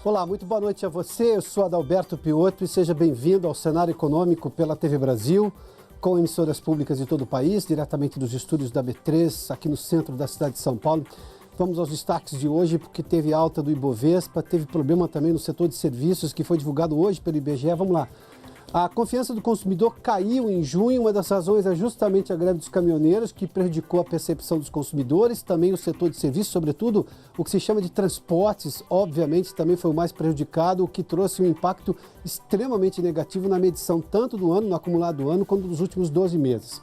Olá, muito boa noite a você. Eu sou Adalberto Piotto e seja bem-vindo ao Cenário Econômico pela TV Brasil, com emissoras públicas de todo o país, diretamente dos estúdios da B3, aqui no centro da cidade de São Paulo. Vamos aos destaques de hoje, porque teve alta do Ibovespa, teve problema também no setor de serviços, que foi divulgado hoje pelo IBGE. Vamos lá. A confiança do consumidor caiu em junho, uma das razões é justamente a greve dos caminhoneiros, que prejudicou a percepção dos consumidores, também o setor de serviços, sobretudo o que se chama de transportes, obviamente também foi o mais prejudicado, o que trouxe um impacto extremamente negativo na medição tanto do ano, no acumulado do ano, quanto dos últimos 12 meses.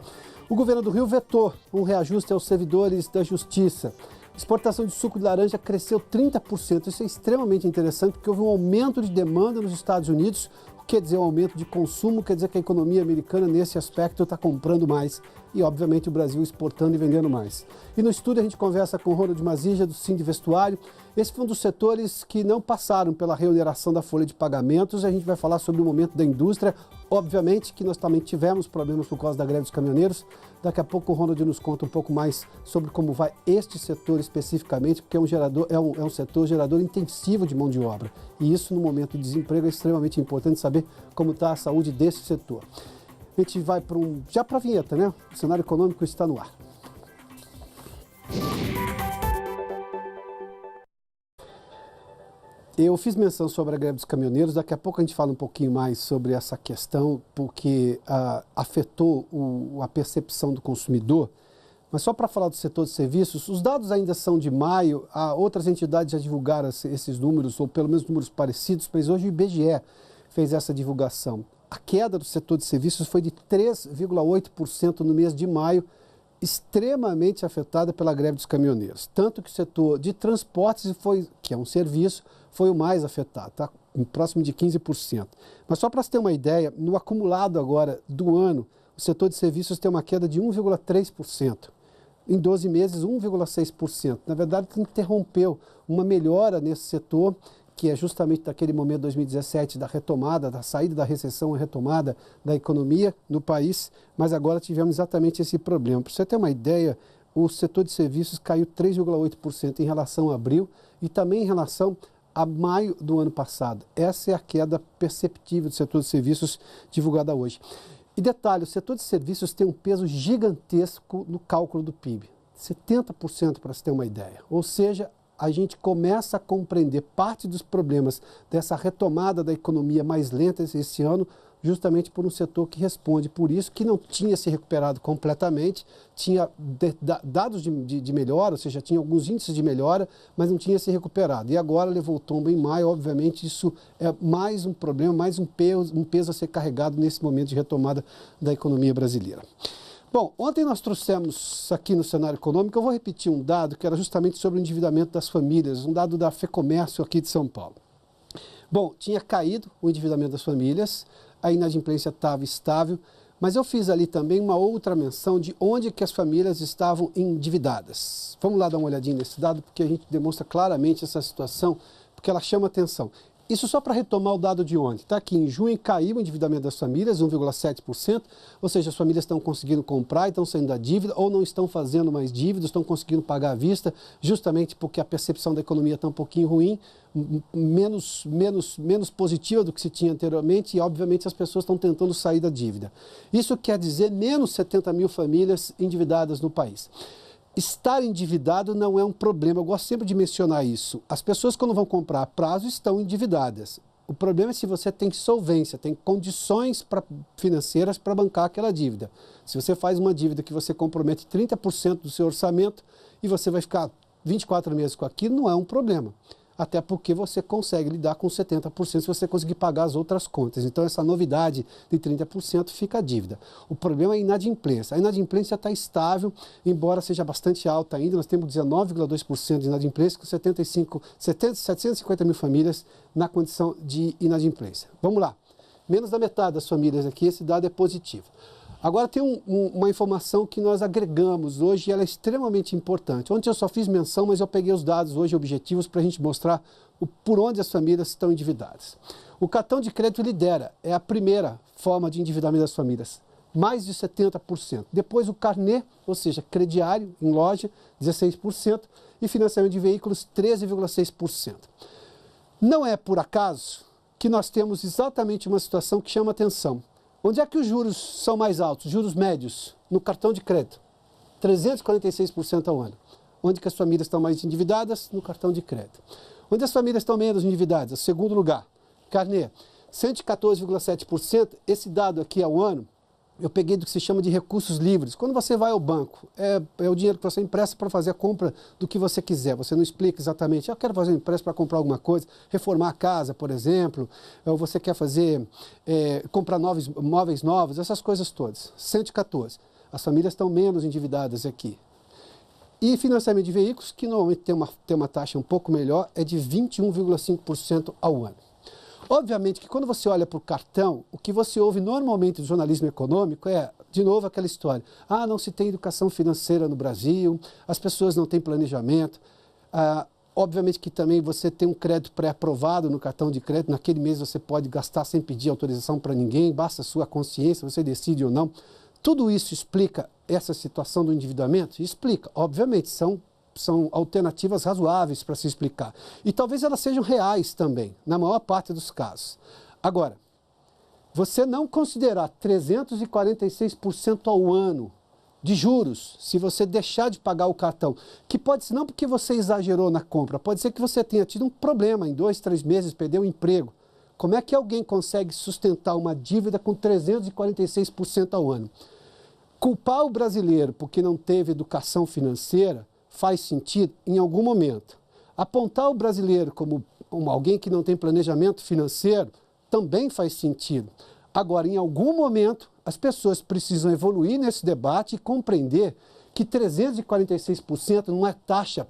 O governo do Rio vetou um reajuste aos servidores da Justiça. Exportação de suco de laranja cresceu 30%, isso é extremamente interessante, porque houve um aumento de demanda nos Estados Unidos. Quer dizer, um aumento de consumo, quer dizer que a economia americana, nesse aspecto, está comprando mais e, obviamente, o Brasil exportando e vendendo mais. E no estúdio a gente conversa com o Ronald Mazija, do Sind Vestuário. Esse foi um dos setores que não passaram pela reoneração da folha de pagamentos. A gente vai falar sobre o momento da indústria. Obviamente que nós também tivemos problemas por causa da greve dos caminhoneiros. Daqui a pouco o Ronald nos conta um pouco mais sobre como vai este setor especificamente, porque é um setor gerador intensivo de mão de obra. E isso, no momento de desemprego, é extremamente importante saber como está a saúde desse setor. A gente vai já para a vinheta, né? O cenário econômico está no ar. Eu fiz menção sobre a greve dos caminhoneiros, daqui a pouco a gente fala um pouquinho mais sobre essa questão, porque afetou a percepção do consumidor. Mas só para falar do setor de serviços, os dados ainda são de maio, outras entidades já divulgaram esses números, ou pelo menos números parecidos, mas hoje o IBGE fez essa divulgação. A queda do setor de serviços foi de 3,8% no mês de maio, extremamente afetada pela greve dos caminhoneiros. Tanto que o setor de transportes, que é um serviço, foi o mais afetado, tá? Próximo de 15%. Mas só para você ter uma ideia, no acumulado agora do ano, o setor de serviços tem uma queda de 1,3%. Em 12 meses, 1,6%. Na verdade, interrompeu uma melhora nesse setor, que é justamente daquele momento de 2017, da retomada, da saída da recessão e retomada da economia no país, mas agora tivemos exatamente esse problema. Para você ter uma ideia, o setor de serviços caiu 3,8% em relação a abril e também em relação a maio do ano passado. Essa é a queda perceptível do setor de serviços divulgada hoje. E detalhe, o setor de serviços tem um peso gigantesco no cálculo do PIB, 70% para se ter uma ideia. Ou seja, a gente começa a compreender parte dos problemas dessa retomada da economia mais lenta esse ano, justamente por um setor que responde por isso, que não tinha se recuperado completamente, tinha dados de melhora, ou seja, tinha alguns índices de melhora, mas não tinha se recuperado. E agora levou o tombo em maio, obviamente isso é mais um problema, mais um peso a ser carregado nesse momento de retomada da economia brasileira. Bom, ontem nós trouxemos aqui no cenário econômico, eu vou repetir um dado que era justamente sobre o endividamento das famílias, um dado da FEComércio aqui de São Paulo. Bom, tinha caído o endividamento das famílias, a inadimplência estava estável, mas eu fiz ali também uma outra menção de onde que as famílias estavam endividadas. Vamos lá dar uma olhadinha nesse dado, porque a gente demonstra claramente essa situação, porque ela chama atenção. Isso só para retomar o dado de ontem. Está aqui, em junho caiu o endividamento das famílias, 1,7%, ou seja, as famílias estão conseguindo comprar, estão saindo da dívida, ou não estão fazendo mais dívidas, estão conseguindo pagar à vista, justamente porque a percepção da economia está um pouquinho ruim, menos positiva do que se tinha anteriormente, e obviamente as pessoas estão tentando sair da dívida. Isso quer dizer menos 70 mil famílias endividadas no país. Estar endividado não é um problema, eu gosto sempre de mencionar isso. As pessoas, quando vão comprar a prazo, estão endividadas. O problema é se você tem solvência, tem condições financeiras para bancar aquela dívida. Se você faz uma dívida que você compromete 30% do seu orçamento e você vai ficar 24 meses com aquilo, não é um problema. Até porque você consegue lidar com 70% se você conseguir pagar as outras contas. Então, essa novidade de 30% fica a dívida. O problema é a inadimplência. A inadimplência está estável, embora seja bastante alta ainda. Nós temos 19,2% de inadimplência, com 750 mil famílias na condição de inadimplência. Vamos lá. Menos da metade das famílias aqui, esse dado é positivo. Agora tem uma informação que nós agregamos hoje e ela é extremamente importante. Ontem eu só fiz menção, mas eu peguei os dados hoje objetivos para a gente mostrar por onde as famílias estão endividadas. O cartão de crédito lidera, é a primeira forma de endividamento das famílias, mais de 70%. Depois o carnê, ou seja, crediário em loja, 16%, e financiamento de veículos, 13,6%. Não é por acaso que nós temos exatamente uma situação que chama atenção. Onde é que os juros são mais altos? Juros médios, no cartão de crédito, 346% ao ano. Onde que as famílias estão mais endividadas? No cartão de crédito. Onde as famílias estão menos endividadas? Segundo lugar, carnê, 114,7%. Esse dado aqui ao ano, eu peguei do que se chama de recursos livres. Quando você vai ao banco, é o dinheiro que você empresta para fazer a compra do que você quiser. Você não explica exatamente, eu quero fazer um empréstimo para comprar alguma coisa, reformar a casa, por exemplo, ou você quer fazer, comprar móveis novos, essas coisas todas. 114. As famílias estão menos endividadas aqui. E financiamento de veículos, que normalmente tem uma taxa um pouco melhor, é de 21,5% ao ano. Obviamente que quando você olha para o cartão, o que você ouve normalmente do jornalismo econômico é, de novo, aquela história. Ah, não se tem educação financeira no Brasil, as pessoas não têm planejamento. Obviamente que também você tem um crédito pré-aprovado no cartão de crédito, naquele mês você pode gastar sem pedir autorização para ninguém, basta a sua consciência, você decide ou não. Tudo isso explica essa situação do endividamento? Explica, obviamente, são alternativas razoáveis para se explicar. E talvez elas sejam reais também, na maior parte dos casos. Agora, você não considerar 346% ao ano de juros, se você deixar de pagar o cartão, que pode ser não porque você exagerou na compra, pode ser que você tenha tido um problema em 2, 3 meses, perdeu o emprego. Como é que alguém consegue sustentar uma dívida com 346% ao ano? Culpar o brasileiro porque não teve educação financeira faz sentido em algum momento. Apontar o brasileiro como alguém que não tem planejamento financeiro também faz sentido. Agora, em algum momento, as pessoas precisam evoluir nesse debate e compreender que 346% não é taxa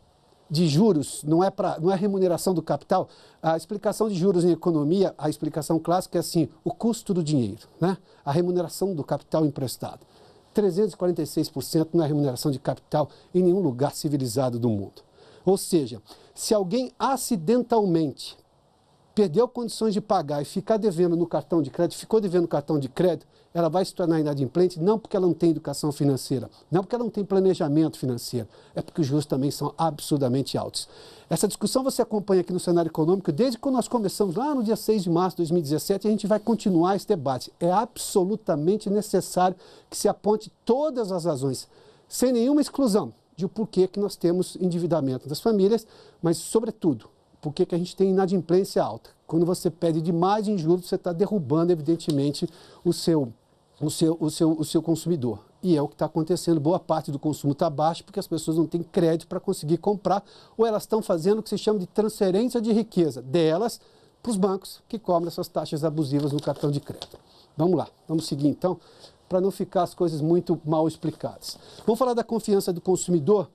de juros, não é remuneração do capital. A explicação de juros em economia, a explicação clássica é assim, o custo do dinheiro, né? A remuneração do capital emprestado. 346% não é remuneração de capital em nenhum lugar civilizado do mundo. Ou seja, se alguém acidentalmente perdeu condições de pagar e ficar devendo no cartão de crédito, ficou devendo no cartão de crédito, ela vai se tornar inadimplente não porque ela não tem educação financeira, não porque ela não tem planejamento financeiro, é porque os juros também são absurdamente altos. Essa discussão você acompanha aqui no cenário econômico desde quando nós começamos lá no dia 6 de março de 2017 e a gente vai continuar esse debate. É absolutamente necessário que se aponte todas as razões, sem nenhuma exclusão, de o porquê que nós temos endividamento das famílias, mas, sobretudo, por que a gente tem inadimplência alta? Quando você pede demais em juros, você está derrubando, evidentemente, o seu consumidor. E é o que está acontecendo. Boa parte do consumo está baixo porque as pessoas não têm crédito para conseguir comprar ou elas estão fazendo o que se chama de transferência de riqueza delas para os bancos que cobram essas taxas abusivas no cartão de crédito. Vamos lá, vamos seguir então, para não ficar as coisas muito mal explicadas. Vamos falar da confiança do consumidor,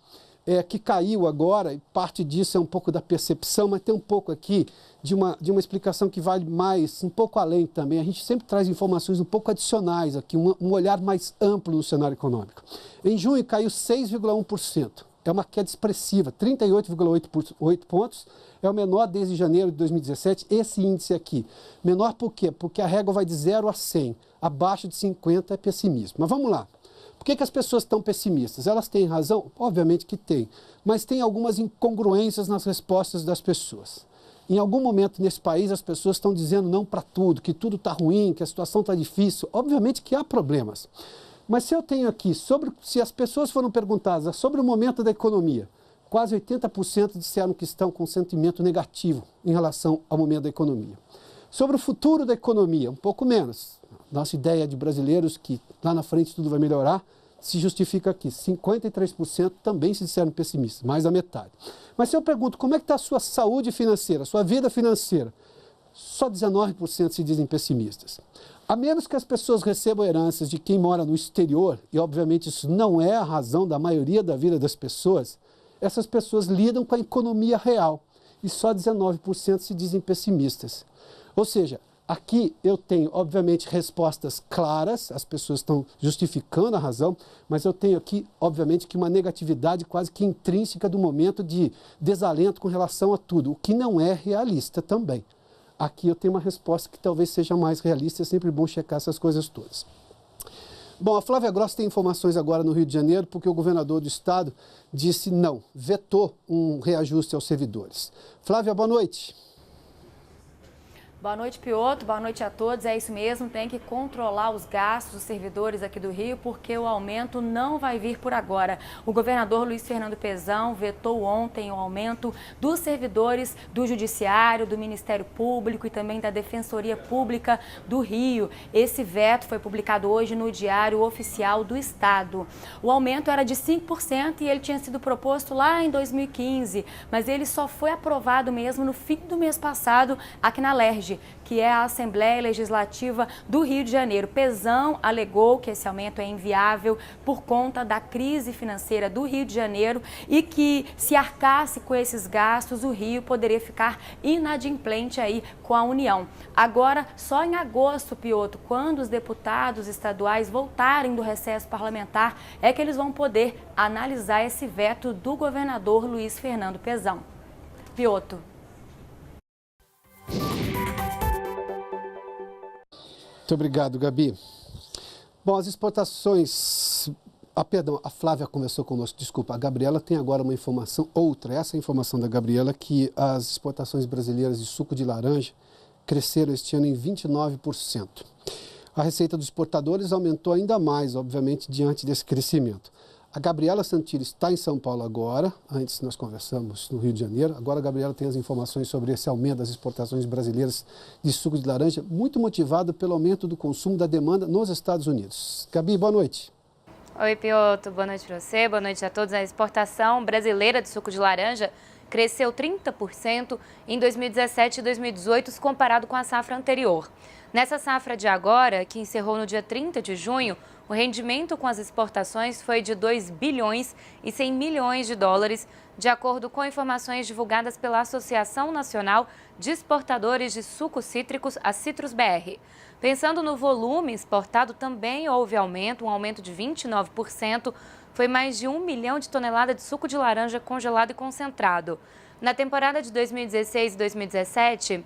que caiu agora, e parte disso é um pouco da percepção, mas tem um pouco aqui de uma explicação que vale mais, um pouco além também. A gente sempre traz informações um pouco adicionais aqui, um olhar mais amplo no cenário econômico. Em junho caiu 6,1%, é uma queda expressiva, 38,8 pontos, é o menor desde janeiro de 2017, esse índice aqui. Menor por quê? Porque a régua vai de 0 a 100, abaixo de 50 é pessimismo. Mas vamos lá. Por que as pessoas estão pessimistas? Elas têm razão? Obviamente que têm, mas tem algumas incongruências nas respostas das pessoas. Em algum momento nesse país as pessoas estão dizendo não para tudo, que tudo está ruim, que a situação está difícil. Obviamente que há problemas. Mas se eu tenho aqui, se as pessoas foram perguntadas sobre o momento da economia, quase 80% disseram que estão com sentimento negativo em relação ao momento da economia. Sobre o futuro da economia, um pouco menos. Nossa ideia de brasileiros que lá na frente tudo vai melhorar se justifica aqui. 53% também se disseram pessimistas, mais da metade. Mas se eu pergunto como é que está a sua saúde financeira, a sua vida financeira, só 19% se dizem pessimistas. A menos que as pessoas recebam heranças de quem mora no exterior, e obviamente isso não é a razão da maioria da vida das pessoas, essas pessoas lidam com a economia real e só 19% se dizem pessimistas. Ou seja, aqui eu tenho, obviamente, respostas claras, as pessoas estão justificando a razão, mas eu tenho aqui, obviamente, que uma negatividade quase que intrínseca do momento de desalento com relação a tudo, o que não é realista também. aqui eu tenho uma resposta que talvez seja mais realista, é sempre bom checar essas coisas todas. Bom, a Flávia Gross tem informações agora no Rio de Janeiro, porque o governador do estado disse não, vetou um reajuste aos servidores. Flávia, boa noite. Boa noite, Piotr. Boa noite a todos. É isso mesmo, tem que controlar os gastos dos servidores aqui do Rio, porque o aumento não vai vir por agora. O governador Luiz Fernando Pezão vetou ontem o aumento dos servidores do Judiciário, do Ministério Público e também da Defensoria Pública do Rio. Esse veto foi publicado hoje no Diário Oficial do Estado. O aumento era de 5% e ele tinha sido proposto lá em 2015, mas ele só foi aprovado mesmo no fim do mês passado aqui na LERJ, que é a Assembleia Legislativa do Rio de Janeiro. Pezão alegou que esse aumento é inviável por conta da crise financeira do Rio de Janeiro e que, se arcasse com esses gastos, o Rio poderia ficar inadimplente aí com a União. Agora, só em agosto, Piotr, quando os deputados estaduais voltarem do recesso parlamentar, é que eles vão poder analisar esse veto do governador Luiz Fernando Pezão. Piotr. Muito obrigado, Gabi. Bom, as exportações... a Flávia conversou conosco, desculpa, a Gabriela tem agora uma informação, essa é a informação da Gabriela, que as exportações brasileiras de suco de laranja cresceram este ano em 29%. A receita dos exportadores aumentou ainda mais, obviamente, diante desse crescimento. A Gabriela Santilli está em São Paulo agora, antes nós conversamos no Rio de Janeiro, agora a Gabriela tem as informações sobre esse aumento das exportações brasileiras de suco de laranja, muito motivado pelo aumento do consumo da demanda nos Estados Unidos. Gabi, boa noite. Oi, Piotr, boa noite para você, boa noite a todos. A exportação brasileira de suco de laranja cresceu 30% em 2017 e 2018, comparado com a safra anterior. Nessa safra de agora, que encerrou no dia 30 de junho, o rendimento com as exportações foi de 2 bilhões e 100 milhões de dólares, de acordo com informações divulgadas pela Associação Nacional de Exportadores de Sucos Cítricos, a Citrus BR. Pensando no volume exportado, também houve aumento, um aumento de 29%, foi mais de 1 milhão de toneladas de suco de laranja congelado e concentrado. Na temporada de 2016 e 2017,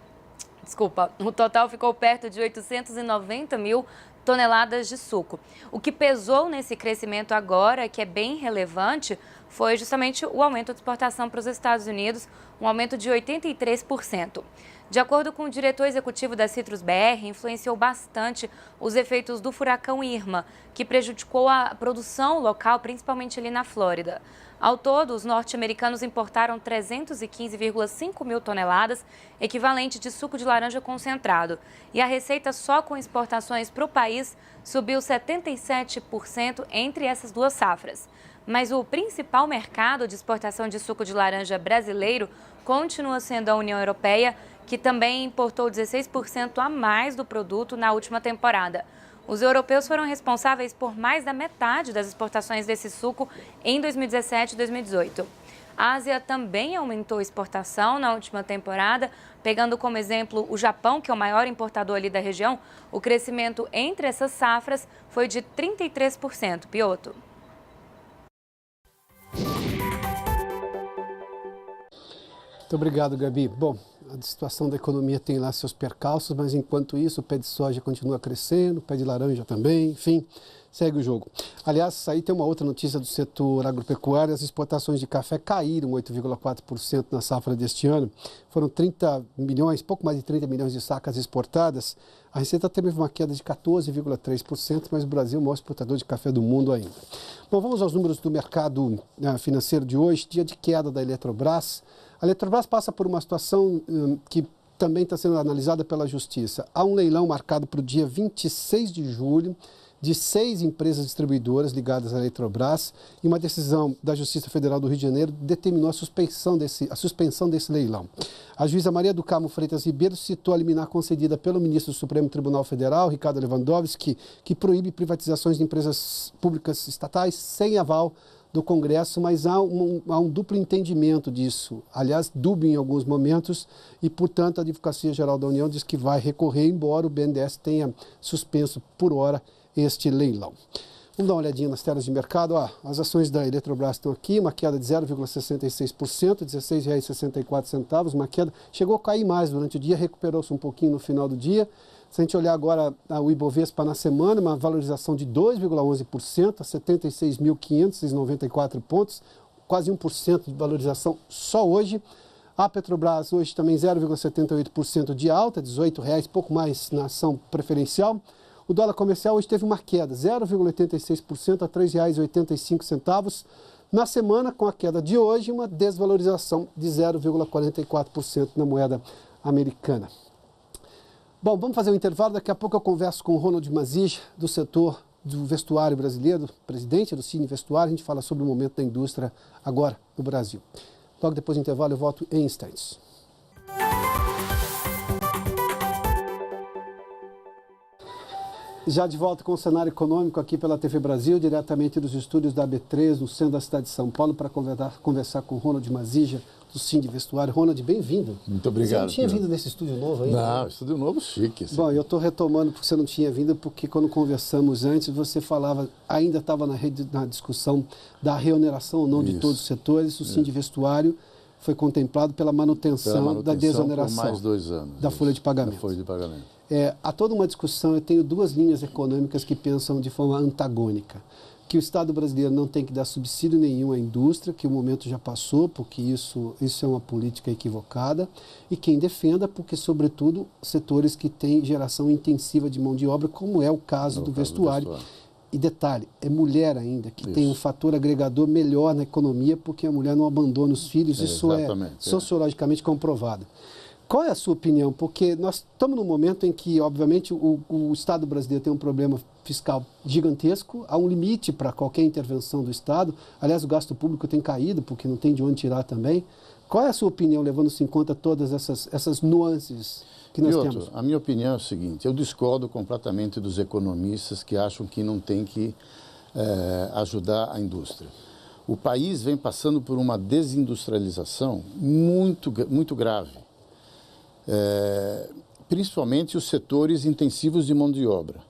o total ficou perto de 890 mil toneladas de suco. O que pesou nesse crescimento agora, que é bem relevante, foi justamente o aumento de exportação para os Estados Unidos, um aumento de 83%. De acordo com o diretor executivo da Citrus BR, influenciou bastante os efeitos do furacão Irma, que prejudicou a produção local, principalmente ali na Flórida. Ao todo, os norte-americanos importaram 315,5 mil toneladas, equivalente de suco de laranja concentrado. E a receita só com exportações para o país subiu 77% entre essas duas safras. Mas o principal mercado de exportação de suco de laranja brasileiro continua sendo a União Europeia, que também importou 16% a mais do produto na última temporada. Os europeus foram responsáveis por mais da metade das exportações desse suco em 2017 e 2018. A Ásia também aumentou a exportação na última temporada, pegando como exemplo o Japão, que é o maior importador ali da região. O crescimento entre essas safras foi de 33%. Piotr. Muito obrigado, Gabi. Bom, a situação da economia tem lá seus percalços, mas enquanto isso o pé de soja continua crescendo, o pé de laranja também, enfim, segue o jogo. Aliás, aí tem uma outra notícia do setor agropecuário: as exportações de café caíram 8,4% na safra deste ano. Foram 30 milhões, pouco mais de 30 milhões de sacas exportadas. A receita teve uma queda de 14,3%, mas o Brasil é o maior exportador de café do mundo ainda. Bom, vamos aos números do mercado financeiro de hoje, dia de queda da Eletrobras. A Eletrobras passa por uma situação que também está sendo analisada pela Justiça. Há um leilão marcado para o dia 26 de julho de 6 empresas distribuidoras ligadas à Eletrobras, e uma decisão da Justiça Federal do Rio de Janeiro determinou a suspensão desse leilão. A juíza Maria do Carmo Freitas Ribeiro citou a liminar concedida pelo ministro do Supremo Tribunal Federal, Ricardo Lewandowski, que proíbe privatizações de empresas públicas estatais sem aval do Congresso, mas há um duplo entendimento disso, aliás, dúbio em alguns momentos, e, portanto, a Advocacia Geral da União diz que vai recorrer, embora o BNDES tenha suspenso por hora este leilão. Vamos dar uma olhadinha nas telas de mercado. As ações da Eletrobras estão aqui, uma queda de 0,66%, R$ 16,64, uma queda, chegou a cair mais durante o dia, recuperou-se um pouquinho no final do dia. Se a gente olhar agora o Ibovespa na semana, uma valorização de 2,11%, a 76.594 pontos, quase 1% de valorização só hoje. A Petrobras hoje também 0,78% de alta, R$ 18,00, pouco mais na ação preferencial. O dólar comercial hoje teve uma queda, 0,86% a R$ 3,85. Na semana, com a queda de hoje, uma desvalorização de 0,44% na moeda americana. Bom, vamos fazer um intervalo. Daqui a pouco eu converso com o Ronald Mazige, do setor do vestuário brasileiro, presidente do Cine Vestuário. A gente fala sobre o momento da indústria agora no Brasil. Logo depois do intervalo eu volto em instantes. Já de volta com o cenário econômico aqui pela TV Brasil, diretamente dos estúdios da B3, no centro da cidade de São Paulo, para conversar com o Ronald Mazige, do Cine Vestuário. Ronald, bem-vindo. Muito obrigado. Você não tinha vindo nesse estúdio novo ainda? Não, estúdio novo chique. Assim. Bom, eu estou retomando porque você não tinha vindo, porque quando conversamos antes, você falava, ainda estava na discussão da reoneração ou não de todos os setores, o Cine Vestuário foi contemplado pela manutenção da desoneração. Por mais 2 anos. Da folha de pagamento. Da folha de pagamento. Há toda uma discussão, eu tenho 2 linhas econômicas que pensam de forma antagônica. Que o Estado brasileiro não tem que dar subsídio nenhum à indústria, que o momento já passou, porque isso é uma política equivocada. E quem defenda, porque, sobretudo, setores que têm geração intensiva de mão de obra, como é o caso do vestuário. E detalhe, é mulher ainda, que tem um fator agregador melhor na economia, porque a mulher não abandona os filhos, isso é sociologicamente comprovado. Qual é a sua opinião? Porque nós estamos num momento em que, obviamente, o Estado brasileiro tem um problema fiscal gigantesco, há um limite para qualquer intervenção do Estado. Aliás, o gasto público tem caído, porque não tem de onde tirar também. Qual é a sua opinião, levando-se em conta todas essas nuances que nós temos? A minha opinião é o seguinte, eu discordo completamente dos economistas que acham que não tem que ajudar a indústria. O país vem passando por uma desindustrialização muito grave. Principalmente os setores intensivos de mão de obra.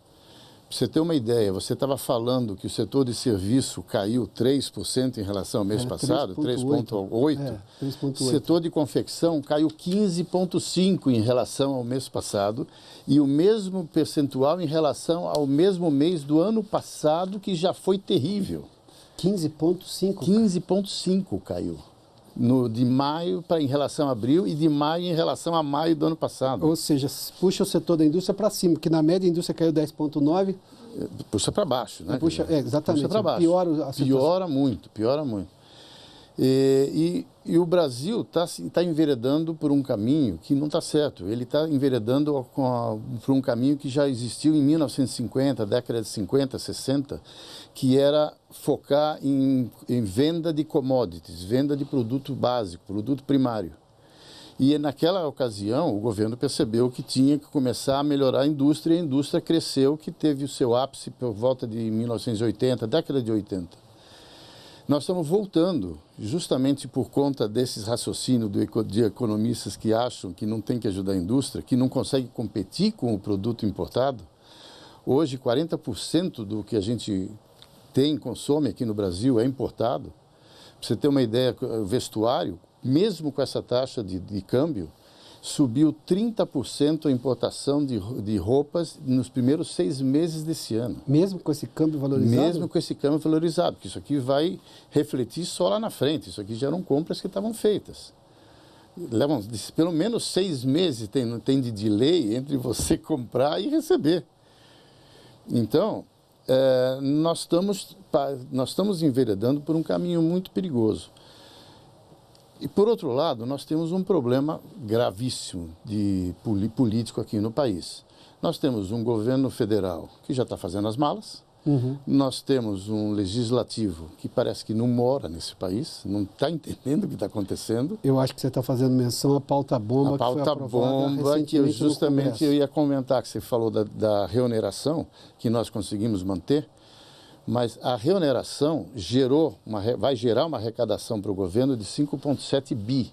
Para você ter uma ideia, você estava falando que o setor de serviço caiu 3% em relação ao mês passado, 3,8%. O setor de confecção caiu 15,5% em relação ao mês passado e o mesmo percentual em relação ao mesmo mês do ano passado, que já foi terrível. 15,5%? 15,5% caiu. De maio em relação a abril e de maio em relação a maio do ano passado. Ou seja, puxa o setor da indústria para cima, porque na média a indústria caiu 10,9%. Puxa para baixo, né? Exatamente. Puxa para baixo. Piora muito. E o Brasil está enveredando por um caminho que não está certo. Ele está enveredando por um caminho que já existiu em 1950, década de 50, 60, que era focar em venda de commodities, venda de produto básico, produto primário. E naquela ocasião o governo percebeu que tinha que começar a melhorar a indústria, e a indústria cresceu, que teve o seu ápice por volta de 1980, década de 80. Nós estamos voltando, justamente por conta desses raciocínios de economistas que acham que não tem que ajudar a indústria, que não consegue competir com o produto importado. Hoje, 40% do que a gente consome aqui no Brasil é importado. Para você ter uma ideia, o vestuário, mesmo com essa taxa de câmbio, subiu 30% a importação de roupas nos primeiros 6 meses desse ano. Mesmo com esse câmbio valorizado? Mesmo com esse câmbio valorizado, porque isso aqui vai refletir só lá na frente. Isso aqui já eram compras que estavam feitas. Levam pelo menos 6 meses tem de delay entre você comprar e receber. Então, nós estamos enveredando por um caminho muito perigoso. E, por outro lado, nós temos um problema gravíssimo político aqui no país. Nós temos um governo federal que já está fazendo as malas. Nós temos um legislativo que parece que não mora nesse país, não está entendendo o que está acontecendo. Eu acho que você está fazendo menção à pauta-bomba que foi aprovada recentemente eu ia comentar, que você falou da reoneração, que nós conseguimos manter. Mas a reoneração vai gerar uma arrecadação para o governo de 5,7 bi.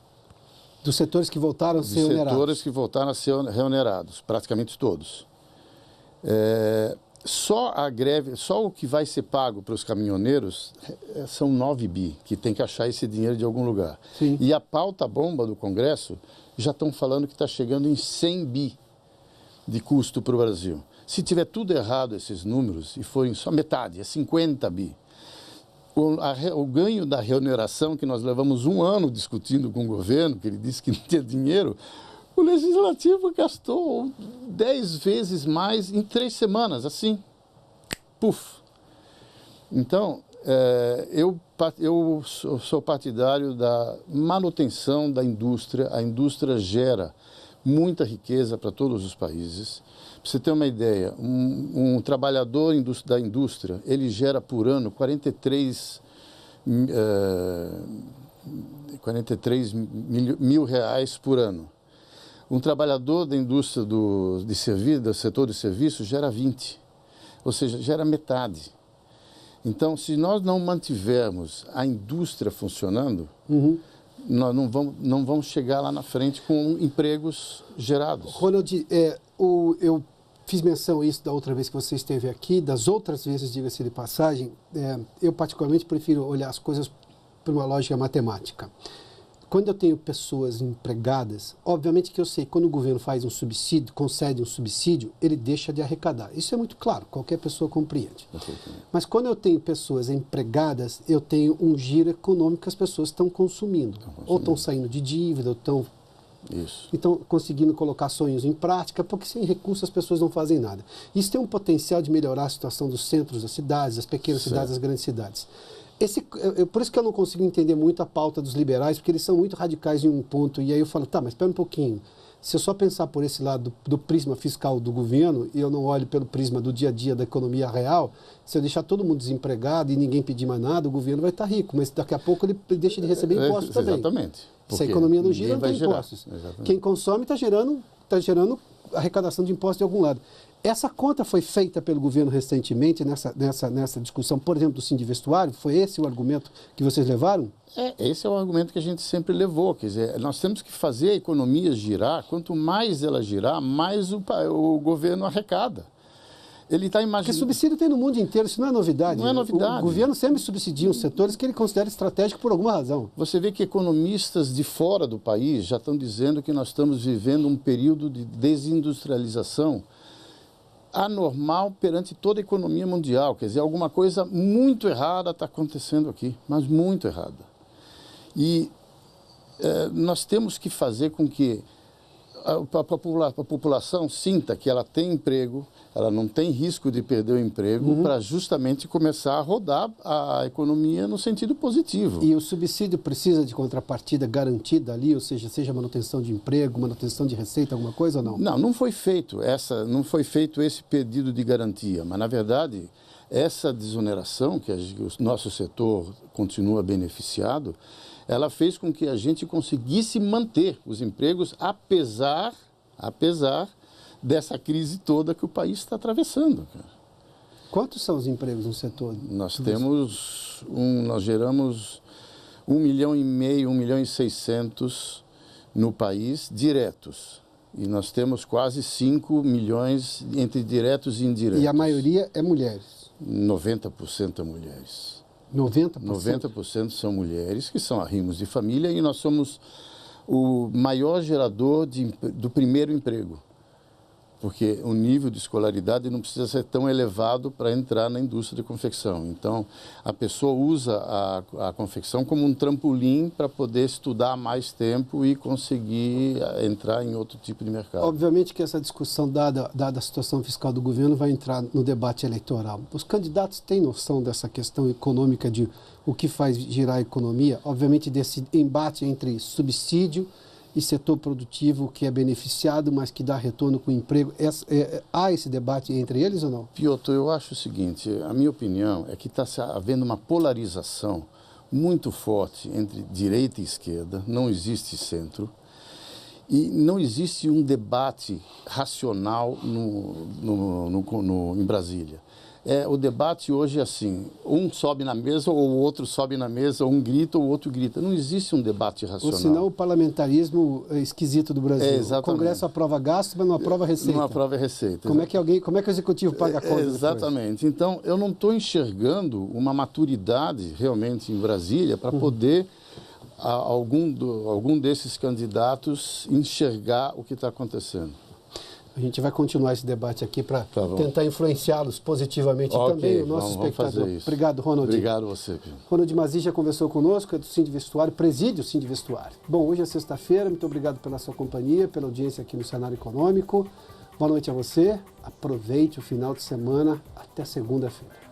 Dos setores que voltaram a ser reonerados? Dos setores que voltaram a ser reonerados, praticamente todos. Só a greve, só o que vai ser pago para os caminhoneiros são 9 bi, que tem que achar esse dinheiro de algum lugar. Sim. E a pauta bomba do Congresso já estão falando que está chegando em 100 bi de custo para o Brasil. Se tiver tudo errado esses números e forem só metade, é 50 bi. O ganho da remuneração, que nós levamos um ano discutindo com o governo, que ele disse que não tinha dinheiro, o Legislativo gastou 10 vezes mais em 3 semanas, assim, puf. Então, eu sou partidário da manutenção da indústria. A indústria gera muita riqueza para todos os países. Para você ter uma ideia, um trabalhador da indústria, ele gera por ano 43 mil reais por ano. Um trabalhador da indústria do setor de serviços gera 20, ou seja, gera metade. Então, se nós não mantivermos a indústria funcionando, nós não vamos chegar lá na frente com empregos gerados. Ronald, eu fiz menção a isso da outra vez que você esteve aqui, das outras vezes, diga-se de passagem, eu particularmente prefiro olhar as coisas por uma lógica matemática. Quando eu tenho pessoas empregadas, obviamente que eu sei que quando o governo faz um subsídio, concede um subsídio, ele deixa de arrecadar. Isso é muito claro, qualquer pessoa compreende. Mas quando eu tenho pessoas empregadas, eu tenho um giro econômico que as pessoas estão consumindo. Ou estão saindo de dívida, ou estão Então, conseguindo colocar sonhos em prática, porque sem recursos as pessoas não fazem nada. Isso tem um potencial de melhorar a situação dos centros das cidades, das pequenas cidades, das grandes cidades. Por isso que eu não consigo entender muito a pauta dos liberais, porque eles são muito radicais em um ponto. E aí eu falo, tá, mas espera um pouquinho. Se eu só pensar por esse lado do prisma fiscal do governo, e eu não olho pelo prisma do dia a dia da economia real, se eu deixar todo mundo desempregado e ninguém pedir mais nada, o governo vai estar rico. Mas daqui a pouco ele deixa de receber impostos também. Exatamente. Se a economia não gira, não tem impostos. Quem consome está gerando arrecadação de impostos de algum lado. Essa conta foi feita pelo governo recentemente nessa discussão, por exemplo, do Sindivestuário? Foi esse o argumento que vocês levaram? Esse é o argumento que a gente sempre levou. Quer dizer, nós temos que fazer a economia girar. Quanto mais ela girar, mais o governo arrecada. Ele está imaginando... Porque subsídio tem no mundo inteiro, isso não é novidade. Não é novidade. O governo sempre subsidia os setores que ele considera estratégicos por alguma razão. Você vê que economistas de fora do país já estão dizendo que nós estamos vivendo um período de desindustrialização anormal perante toda a economia mundial. Quer dizer, alguma coisa muito errada está acontecendo aqui, mas muito errada. E nós temos que fazer com que a população sinta que ela tem emprego, ela não tem risco de perder o emprego, para justamente começar a rodar a economia no sentido positivo. E o subsídio precisa de contrapartida garantida ali, ou seja manutenção de emprego, manutenção de receita, alguma coisa ou não? Não, não foi feito esse pedido de garantia, mas na verdade essa desoneração que o nosso setor continua beneficiado, ela fez com que a gente conseguisse manter os empregos apesar dessa crise toda que o país está atravessando. Quantos são os empregos no setor? Nós geramos 1,5 milhão, 1,6 milhões no país diretos. E nós temos quase 5 milhões entre diretos e indiretos. E a maioria é mulheres? 90% é mulheres. 90%? 90% são mulheres, que são arrimos de família, e nós somos o maior gerador do primeiro emprego. Porque o nível de escolaridade não precisa ser tão elevado para entrar na indústria de confecção. Então, a pessoa usa a confecção como um trampolim para poder estudar mais tempo e conseguir entrar em outro tipo de mercado. Obviamente que essa discussão, dada a situação fiscal do governo, vai entrar no debate eleitoral. Os candidatos têm noção dessa questão econômica de o que faz girar a economia? Obviamente desse embate entre subsídio e setor produtivo que é beneficiado, mas que dá retorno com o emprego. Há esse debate entre eles ou não? Piotr, eu acho o seguinte, a minha opinião é que está havendo uma polarização muito forte entre direita e esquerda, não existe centro, e não existe um debate racional em Brasília. O debate hoje é assim, um sobe na mesa, ou o outro sobe na mesa, um grita, ou o outro grita. Não existe um debate racional. Ou senão o parlamentarismo esquisito do Brasil. Exatamente. O Congresso aprova gastos, mas não aprova receita. Não aprova receita. Como é que o executivo paga a conta Exatamente. Depois? Então, eu não estou enxergando uma maturidade realmente em Brasília para poder algum desses candidatos enxergar o que está acontecendo. A gente vai continuar esse debate aqui para tentar influenciá-los positivamente também, o nosso espectador. Obrigado, Ronald. Obrigado a você, Pio. Ronald Mazzi já conversou conosco, é do Sind Vestuário, preside o Sind Vestuário. Bom, hoje é sexta-feira, muito obrigado pela sua companhia, pela audiência aqui no Cenário Econômico. Boa noite a você, aproveite o final de semana, até segunda-feira.